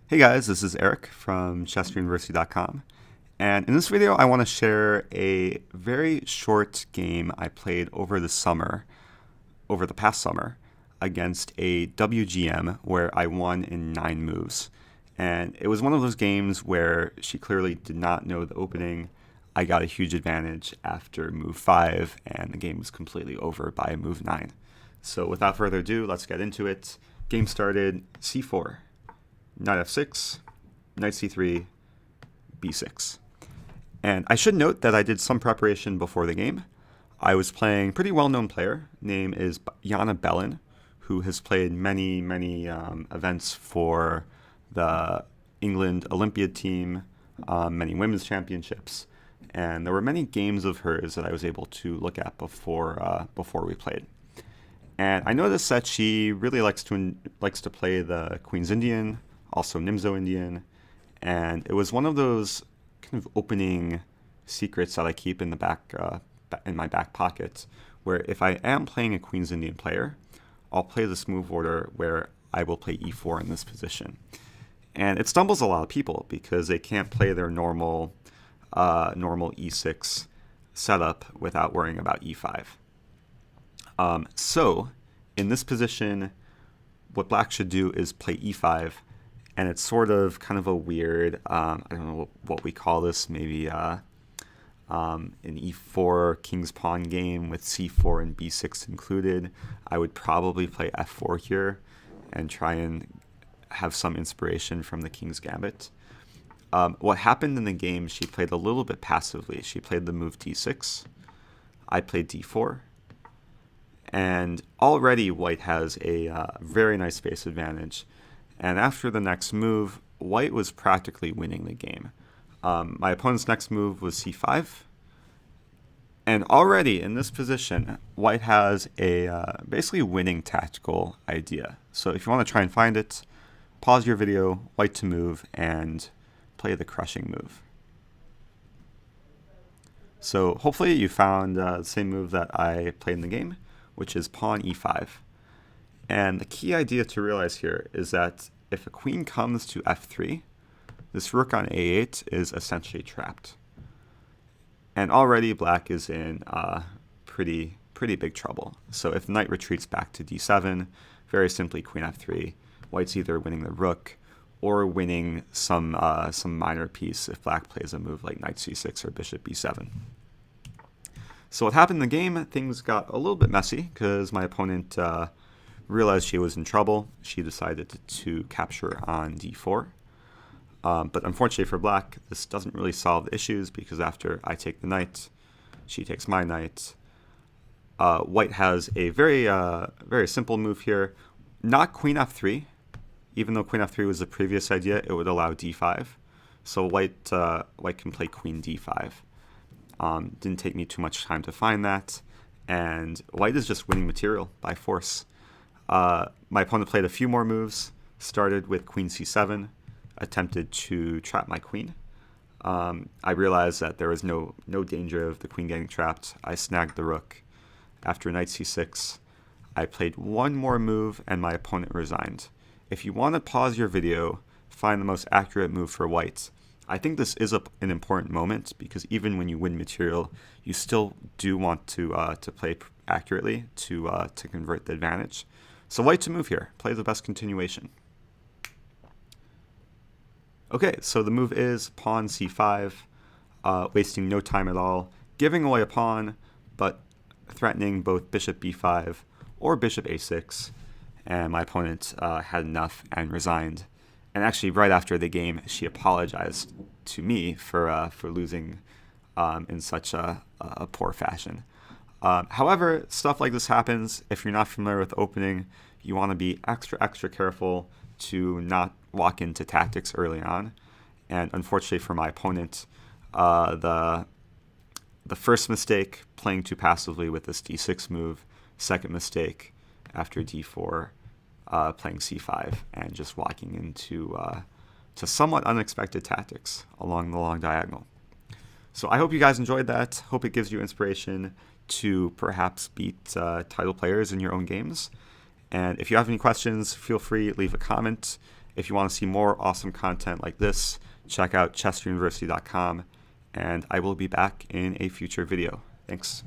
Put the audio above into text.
Hey guys, this is Eric from ChesseUniversity.com, and in this video I want to share a very short game I played over the past summer, against a WGM where I won in 9 moves. And it was one of those games where she clearly did not know the opening. I got a huge advantage after move 5, and the game was completely over by move 9. So without further ado, let's get into it. Game started, c4. Knight f6, knight c3, b6. And I should note that I did some preparation before the game. I was playing a pretty well-known player. Name is Jana Bellin, who has played many events for the England Olympiad team, many women's championships. And there were many games of hers that I was able to look at before we played. And I noticed that she really likes to play the Queen's Indian, also Nimzo Indian, and it was one of those kind of opening secrets that I keep in my back pocket, where if I am playing a Queen's Indian player, I'll play this move order where I will play e4 in this position. And it stumbles a lot of people because they can't play their normal e6 setup without worrying about e5. So in this position, what black should do is play e5, and it's sort of kind of a weird, I don't know what we call this, maybe an e4 king's pawn game with c4 and b6 included. I would probably play f4 here and try and have some inspiration from the king's gambit. What happened in the game, she played a little bit passively. She played the move d6. I played d4. And already white has a very nice space advantage. And after the next move, white was practically winning the game. My opponent's next move was c5. And already in this position, white has a basically winning tactical idea. So if you want to try and find it, pause your video, white to move, and play the crushing move. So hopefully you found the same move that I played in the game, which is pawn e5. And the key idea to realize here is that if a queen comes to f3, this rook on a8 is essentially trapped. And already black is in pretty big trouble. So if knight retreats back to d7, very simply queen f3, white's either winning the rook or winning some minor piece if black plays a move like knight c6 or bishop b7. So what happened in the game, things got a little bit messy because my opponent realized she was in trouble. She decided to capture on d4. But unfortunately for black, this doesn't really solve the issues because after I take the knight, she takes my knight. White has a very simple move here. Not queen f3. Even though queen f3 was the previous idea, it would allow d5. So white can play queen d5. Didn't take me too much time to find that. And white is just winning material by force. My opponent played a few more moves, started with queen c7, attempted to trap my queen. I realized that there was no danger of the queen getting trapped. I snagged the rook. After knight c6, I played one more move and my opponent resigned. If you want to pause your video, find the most accurate move for white. I think this is an important moment because even when you win material, you still do want to play accurately to convert the advantage. So white to move here, play the best continuation. Okay, so the move is pawn c5, wasting no time at all, giving away a pawn, but threatening both bishop b5 or bishop a6. And my opponent had enough and resigned. And actually, right after the game, she apologized to me for losing in such a poor fashion. However, stuff like this happens. If you're not familiar with opening, you want to be extra careful to not walk into tactics early on. And unfortunately for my opponent, the first mistake, playing too passively with this d6 move. Second mistake, after d4, playing c5 and just walking into to somewhat unexpected tactics along the long diagonal. So I hope you guys enjoyed that. Hope it gives you inspiration to perhaps beat title players in your own games. And if you have any questions, feel free to leave a comment. If you want to see more awesome content like this, check out chesteruniversity.com, and I will be back in a future video. Thanks.